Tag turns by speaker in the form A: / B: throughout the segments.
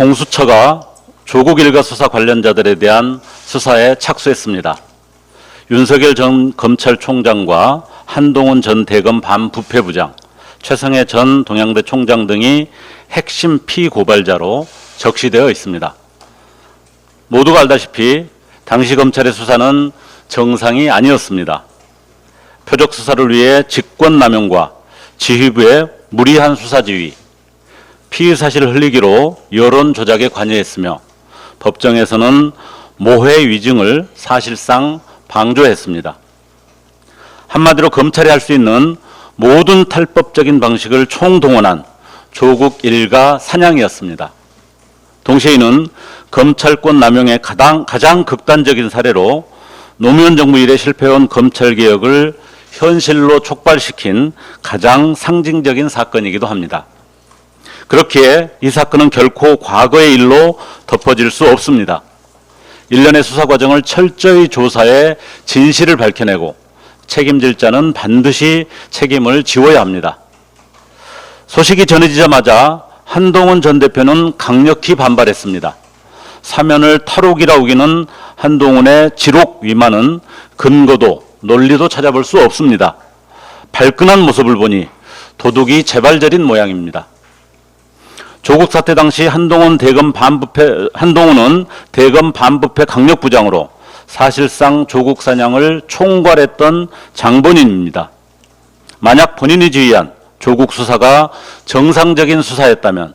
A: 공수처가 조국 일가 수사 관련자들에 대한 수사에 착수했습니다. 윤석열 전 검찰총장과 한동훈 전 대검 반부패부장, 최성해 전 동양대 총장 등이 핵심 피고발자로 적시되어 있습니다. 모두가 알다시피 당시 검찰의 수사는 정상이 아니었습니다. 표적 수사를 위해 직권남용과 지휘부의 무리한 수사지휘, 피의 사실을 흘리기로 여론 조작에 관여했으며 법정에서는 모해 위증을 사실상 방조했습니다. 한마디로 검찰이 할 수 있는 모든 탈법적인 방식을 총동원한 조국 일가 사냥이었습니다. 동시에 이는 검찰권 남용의 가장 극단적인 사례로 노무현 정부 이래 실패해온 검찰개혁을 현실로 촉발시킨 가장 상징적인 사건이기도 합니다. 그렇기에 이 사건은 결코 과거의 일로 덮어질 수 없습니다. 일련의 수사 과정을 철저히 조사해 진실을 밝혀내고 책임질 자는 반드시 책임을 지워야 합니다. 소식이 전해지자마자 한동훈 전 대표는 강력히 반발했습니다. 사면을 탈옥이라 우기는 한동훈의 지록 위만은 근거도 논리도 찾아볼 수 없습니다. 발끈한 모습을 보니 도둑이 재발절인 모양입니다. 조국 사태 당시 한동훈은 대검 반부패 강력부장으로 사실상 조국 사냥을 총괄했던 장본인입니다. 만약 본인이 지휘한 조국 수사가 정상적인 수사였다면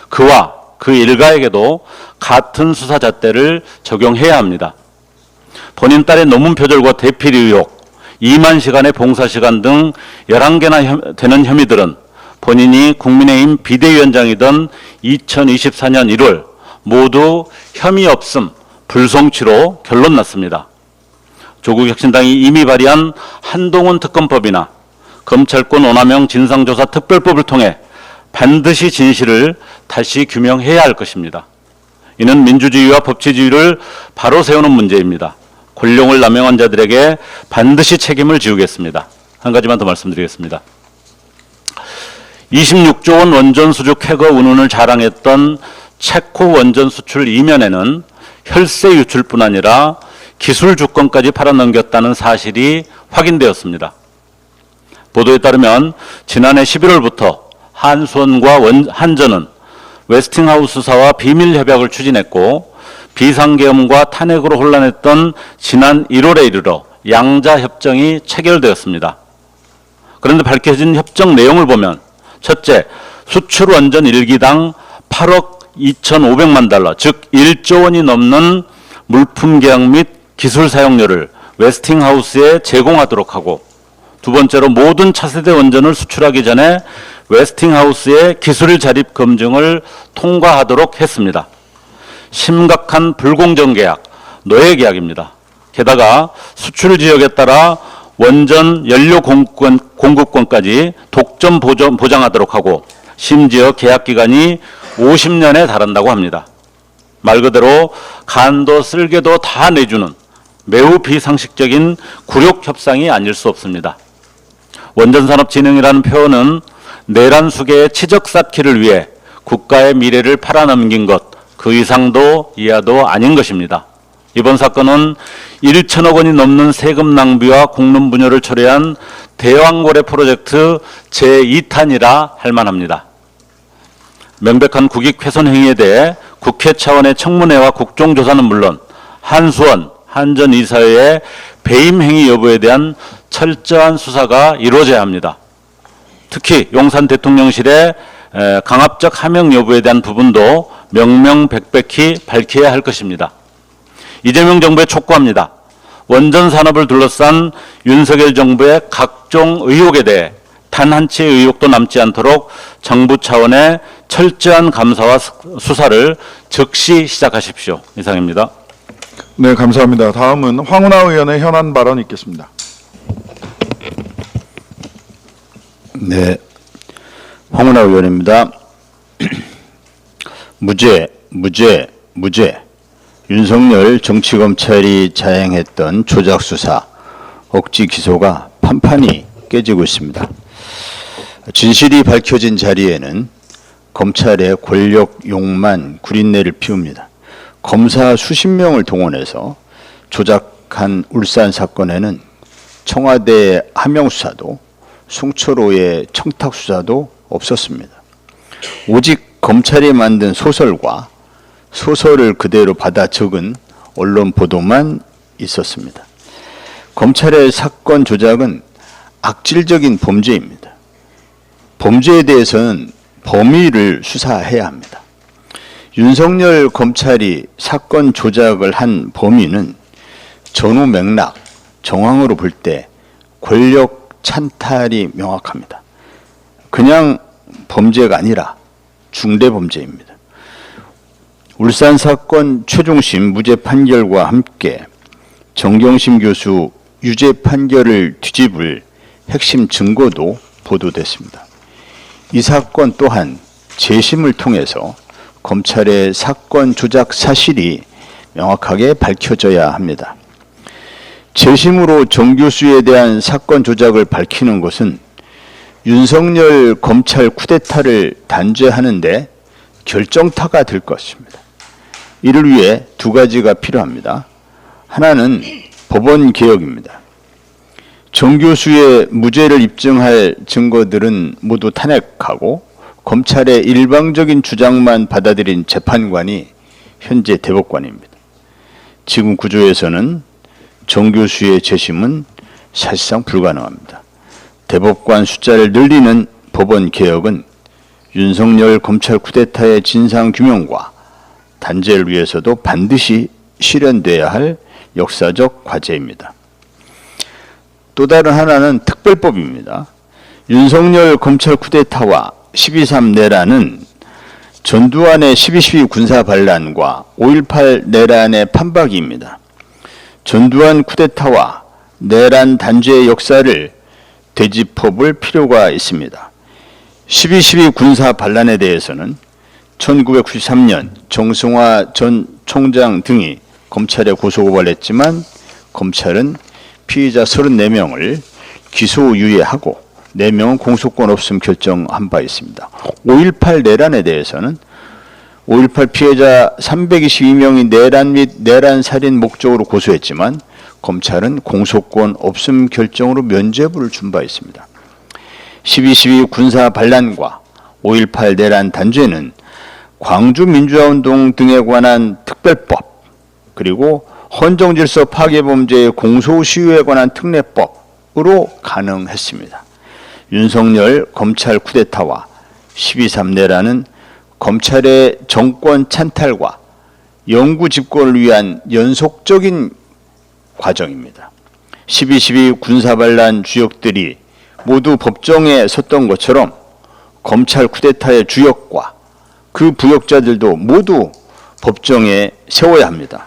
A: 그와 그 일가에게도 같은 수사 잣대를 적용해야 합니다. 본인 딸의 논문 표절과 대필 의혹, 2만 시간의 봉사 시간 등 11개나 되는 혐의들은 본인이 국민의힘 비대위원장이던 2024년 1월 모두 혐의 없음, 불송치로 결론 났습니다. 조국혁신당이 이미 발의한 한동훈 특검법이나 검찰권 오남용 진상조사 특별법을 통해 반드시 진실을 다시 규명해야 할 것입니다. 이는 민주주의와 법치주의를 바로 세우는 문제입니다. 권력을 남용한 자들에게 반드시 책임을 지우겠습니다. 한 가지만 더 말씀드리겠습니다. 26조 원 원전 수주 쾌거 운운을 자랑했던 체코 원전 수출 이면에는 혈세 유출뿐 아니라 기술 주권까지 팔아넘겼다는 사실이 확인되었습니다. 보도에 따르면 지난해 11월부터 한수원과 한전은 웨스팅하우스사와 비밀 협약을 추진했고 비상계엄과 탄핵으로 혼란했던 지난 1월에 이르러 양자 협정이 체결되었습니다. 그런데 밝혀진 협정 내용을 보면 첫째, 수출 원전 1기당 8억 2,500만 달러, 즉 1조 원이 넘는 물품 계약 및 기술 사용료를 웨스팅하우스에 제공하도록 하고, 두 번째로 모든 차세대 원전을 수출하기 전에 웨스팅하우스의 기술 자립 검증을 통과하도록 했습니다. 심각한 불공정 계약, 노예 계약입니다. 게다가 수출 지역에 따라 원전 연료 공급권까지 독점 보장하도록 하고 심지어 계약 기간이 50년에 달한다고 합니다. 말 그대로 간도 쓸개도 다 내주는 매우 비상식적인 굴욕 협상이 아닐 수 없습니다. 원전산업진흥이라는 표현은 내란 수계의 치적 쌓기를 위해 국가의 미래를 팔아넘긴 것, 그 이상도 이하도 아닌 것입니다. 이번 사건은 1천억 원이 넘는 세금 낭비와 공론 분열을 초래한 대왕고래 프로젝트 제2탄이라 할 만합니다. 명백한 국익 훼손 행위에 대해 국회 차원의 청문회와 국정조사는 물론 한수원, 한전 이사회의 배임 행위 여부에 대한 철저한 수사가 이루어져야 합니다. 특히 용산 대통령실의 강압적 하명 여부에 대한 부분도 명명백백히 밝혀야 할 것입니다. 이재명 정부에 촉구합니다. 원전 산업을 둘러싼 윤석열 정부의 각종 의혹에 대해 단 한 치의 의혹도 남지 않도록 정부 차원의 철저한 감사와 수사를 즉시 시작하십시오. 이상입니다.
B: 네, 감사합니다. 다음은 황운하 의원의 현안 발언 있겠습니다.
C: 네, 황운하 의원입니다. 무죄. 윤석열 정치검찰이 자행했던 조작수사, 억지 기소가 판판이 깨지고 있습니다. 진실이 밝혀진 자리에는 검찰의 권력 욕만 구린내를 피웁니다. 검사 수십 명을 동원해서 조작한 울산 사건에는 청와대의 하명수사도 송철호의 청탁수사도 없었습니다. 오직 검찰이 만든 소설과 소설을 그대로 받아 적은 언론 보도만 있었습니다. 검찰의 사건 조작은 악질적인 범죄입니다. 범죄에 대해서는 범위를 수사해야 합니다. 윤석열 검찰이 사건 조작을 한 범위는 전후 맥락, 정황으로 볼 때 권력 찬탈이 명확합니다. 그냥 범죄가 아니라 중대 범죄입니다. 울산 사건 최종심 무죄 판결과 함께 정경심 교수 유죄 판결을 뒤집을 핵심 증거도 보도됐습니다. 이 사건 또한 재심을 통해서 검찰의 사건 조작 사실이 명확하게 밝혀져야 합니다. 재심으로 정 교수에 대한 사건 조작을 밝히는 것은 윤석열 검찰 쿠데타를 단죄하는 데 결정타가 될 것입니다. 이를 위해 두 가지가 필요합니다. 하나는 법원 개혁입니다. 정 교수의 무죄를 입증할 증거들은 모두 탄핵하고 검찰의 일방적인 주장만 받아들인 재판관이 현재 대법관입니다. 지금 구조에서는 정 교수의 재심은 사실상 불가능합니다. 대법관 숫자를 늘리는 법원 개혁은 윤석열 검찰 쿠데타의 진상 규명과 단죄를 위해서도 반드시 실현돼야 할 역사적 과제입니다. 또 다른 하나는 특별법입니다. 윤석열 검찰 쿠데타와 12.3 내란은 전두환의 12.12 군사 반란과 5.18 내란의 판박이입니다. 전두환 쿠데타와 내란 단죄의 역사를 되짚어볼 필요가 있습니다. 12.12 군사 반란에 대해서는 1993년 정승화 전 총장 등이 검찰에 고소고발했지만 검찰은 피의자 34명을 기소유예하고 4명은 공소권 없음 결정한 바 있습니다. 5.18 내란에 대해서는 5.18 피해자 322명이 내란 및 내란살인 목적으로 고소했지만 검찰은 공소권 없음 결정으로 면죄부를 준 바 있습니다. 12.12 군사 반란과 5.18 내란 단죄는 광주민주화운동 등에 관한 특별법 그리고 헌정질서 파괴범죄의 공소시효에 관한 특례법으로 가능했습니다. 윤석열 검찰 쿠데타와 12.3 내란은 검찰의 정권 찬탈과 영구 집권을 위한 연속적인 과정입니다. 12.12 군사반란 주역들이 모두 법정에 섰던 것처럼 검찰 쿠데타의 주역과 그 부역자들도 모두 법정에 세워야 합니다.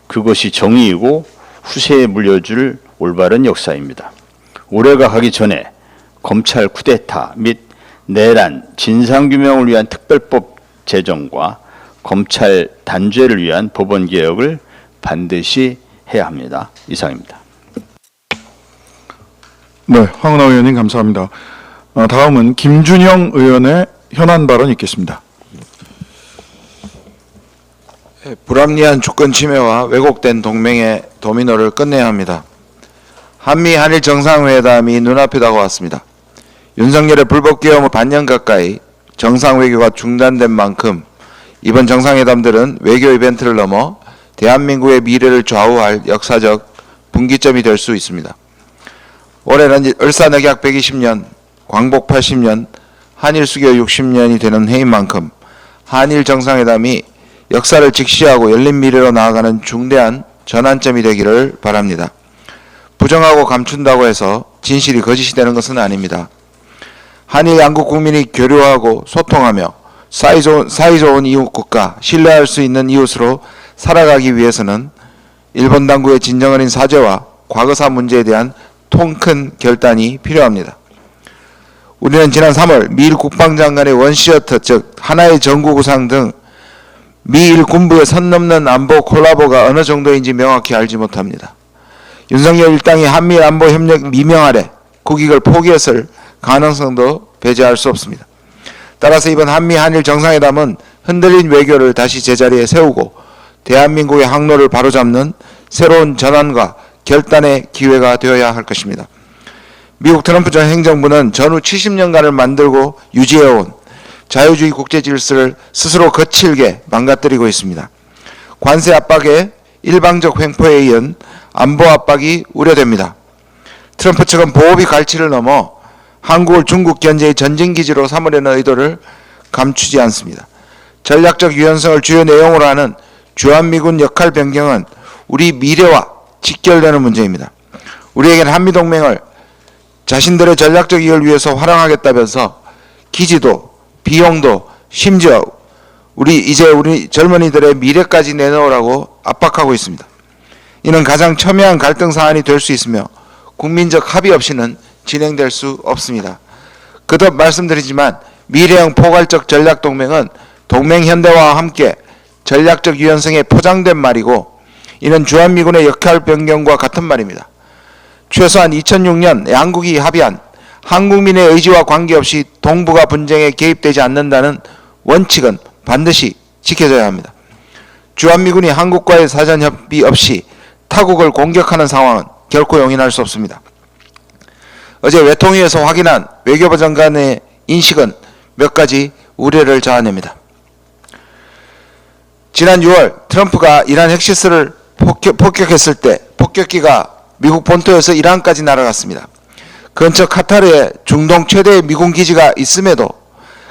C: 그것이 정의이고 후세에 물려줄 올바른 역사입니다. 올해가 가기 전에 검찰 쿠데타 및 내란 진상규명을 위한 특별법 제정과 검찰 단죄를 위한 법원 개혁을 반드시 해야 합니다. 이상입니다.
B: 네, 황운하 의원님 감사합니다. 다음은 김준형 의원의 현안 발언 있겠습니다.
D: 불합리한 주권 침해와 왜곡된 동맹의 도미노를 끝내야 합니다. 한미 한일 정상회담이 눈앞에 다가왔습니다. 윤석열의 불법 계엄 후 반년 가까이 정상 외교가 중단된 만큼 이번 정상회담들은 외교 이벤트를 넘어 대한민국의 미래를 좌우할 역사적 분기점이 될 수 있습니다. 올해는 을사늑약 120년, 광복 80년, 한일 수교 60년이 되는 해인 만큼 한일 정상회담이 역사를 직시하고 열린 미래로 나아가는 중대한 전환점이 되기를 바랍니다. 부정하고 감춘다고 해서 진실이 거짓이 되는 것은 아닙니다. 한일 양국 국민이 교류하고 소통하며 사이좋은 이웃국가, 신뢰할 수 있는 이웃으로 살아가기 위해서는 일본 당국의 진정 어린 사죄와 과거사 문제에 대한 통큰 결단이 필요합니다. 우리는 지난 3월 미일 국방장관의 원시어터 즉 하나의 정구구상 등 미일 군부의 선 넘는 안보 콜라보가 어느 정도인지 명확히 알지 못합니다. 윤석열 일당이 한미일 안보 협력 미명 아래 국익을 포기했을 가능성도 배제할 수 없습니다. 따라서 이번 한미 한일 정상회담은 흔들린 외교를 다시 제자리에 세우고 대한민국의 항로를 바로잡는 새로운 전환과 결단의 기회가 되어야 할 것입니다. 미국 트럼프 전 행정부는 전후 70년간을 만들고 유지해온 자유주의 국제 질서를 스스로 거칠게 망가뜨리고 있습니다. 관세 압박의 일방적 횡포에 이은 안보 압박이 우려됩니다. 트럼프 측은 보호비 갈취를 넘어 한국을 중국 견제의 전쟁기지로 삼으려는 의도를 감추지 않습니다. 전략적 유연성을 주요 내용으로 하는 주한미군 역할 변경은 우리 미래와 직결되는 문제입니다. 우리에게는 한미동맹을 자신들의 전략적 이익을 위해서 활용하겠다면서 기지도 비용도 심지어 우리 젊은이들의 미래까지 내놓으라고 압박하고 있습니다. 이는 가장 첨예한 갈등 사안이 될 수 있으며 국민적 합의 없이는 진행될 수 없습니다. 거듭 말씀드리지만 미래형 포괄적 전략동맹은 동맹 현대화와 함께 전략적 유연성에 포장된 말이고 이는 주한미군의 역할 변경과 같은 말입니다. 최소한 2006년 양국이 합의한 한국민의 의지와 관계없이 동북아 분쟁에 개입되지 않는다는 원칙은 반드시 지켜져야 합니다. 주한미군이 한국과의 사전 협의 없이 타국을 공격하는 상황은 결코 용인할 수 없습니다. 어제 외통위에서 확인한 외교부 장관의 인식은 몇 가지 우려를 자아냅니다. 지난 6월 트럼프가 이란 핵시설을 폭격했을 때 폭격기가 미국 본토에서 이란까지 날아갔습니다. 근처 카타르에 중동 최대의 미군 기지가 있음에도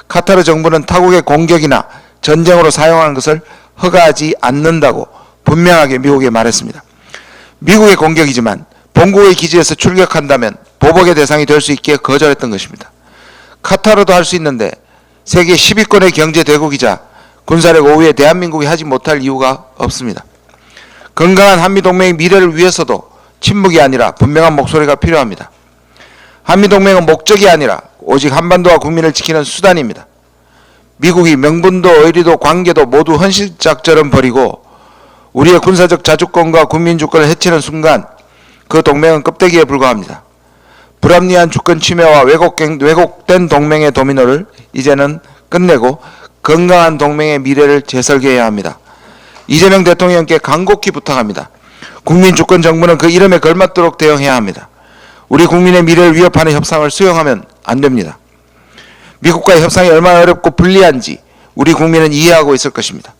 D: 카타르 정부는 타국의 공격이나 전쟁으로 사용하는 것을 허가하지 않는다고 분명하게 미국에 말했습니다. 미국의 공격이지만 본국의 기지에서 출격한다면 보복의 대상이 될 수 있기에 거절했던 것입니다. 카타르도 할 수 있는데 세계 10위권의 경제 대국이자 군사력 5위의 대한민국이 하지 못할 이유가 없습니다. 건강한 한미동맹의 미래를 위해서도 침묵이 아니라 분명한 목소리가 필요합니다. 한미동맹은 목적이 아니라 오직 한반도와 국민을 지키는 수단입니다. 미국이 명분도 의리도 관계도 모두 헌신짝처럼 버리고 우리의 군사적 자주권과 국민주권을 해치는 순간 그 동맹은 껍데기에 불과합니다. 불합리한 주권 침해와 왜곡된 동맹의 도미노를 이제는 끝내고 건강한 동맹의 미래를 재설계해야 합니다. 이재명 대통령께 간곡히 부탁합니다. 국민주권 정부는 그 이름에 걸맞도록 대응해야 합니다. 우리 국민의 미래를 위협하는 협상을 수용하면 안 됩니다. 미국과의 협상이 얼마나 어렵고 불리한지 우리 국민은 이해하고 있을 것입니다.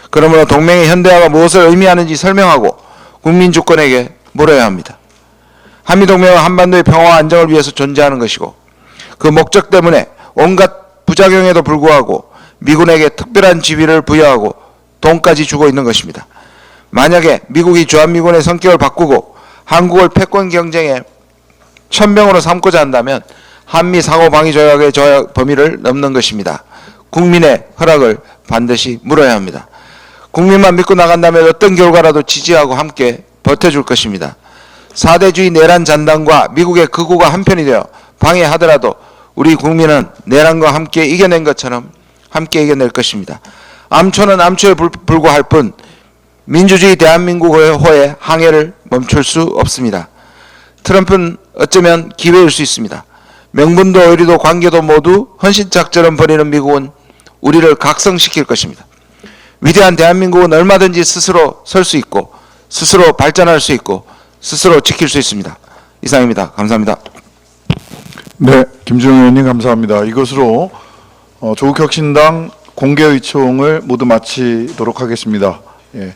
D: 그러므로 동맹의 현대화가 무엇을 의미하는지 설명하고 국민주권에게 물어야 합니다. 한미동맹은 한반도의 평화와 안정을 위해서 존재하는 것이고 그 목적 때문에 온갖 부작용에도 불구하고 미군에게 특별한 지위를 부여하고 돈까지 주고 있는 것입니다. 만약에 미국이 주한미군의 성격을 바꾸고 한국을 패권 경쟁의 천병으로 삼고자 한다면 한미 상호방위 조약의 범위를 넘는 것입니다. 국민의 허락을 반드시 물어야 합니다. 국민만 믿고 나간다면 어떤 결과라도 지지하고 함께 버텨줄 것입니다. 4대주의 내란 잔당과 미국의 극우가 한편이 되어 방해하더라도 우리 국민은 내란과 함께 이겨낸 것처럼 함께 이겨낼 것입니다. 암초는 암초에 불과할 뿐 민주주의 대한민국의 호의 항해를 멈출 수 없습니다. 트럼프는 어쩌면 기회일 수 있습니다. 명분도 의리도 관계도 모두 헌신짝처럼 버리는 미국은 우리를 각성시킬 것입니다. 위대한 대한민국은 얼마든지 스스로 설 수 있고 스스로 발전할 수 있고 스스로 지킬 수 있습니다. 이상입니다. 감사합니다.
B: 네, 김준영 의원님 감사합니다. 이것으로 조국혁신당 공개의총을 모두 마치도록 하겠습니다. 예.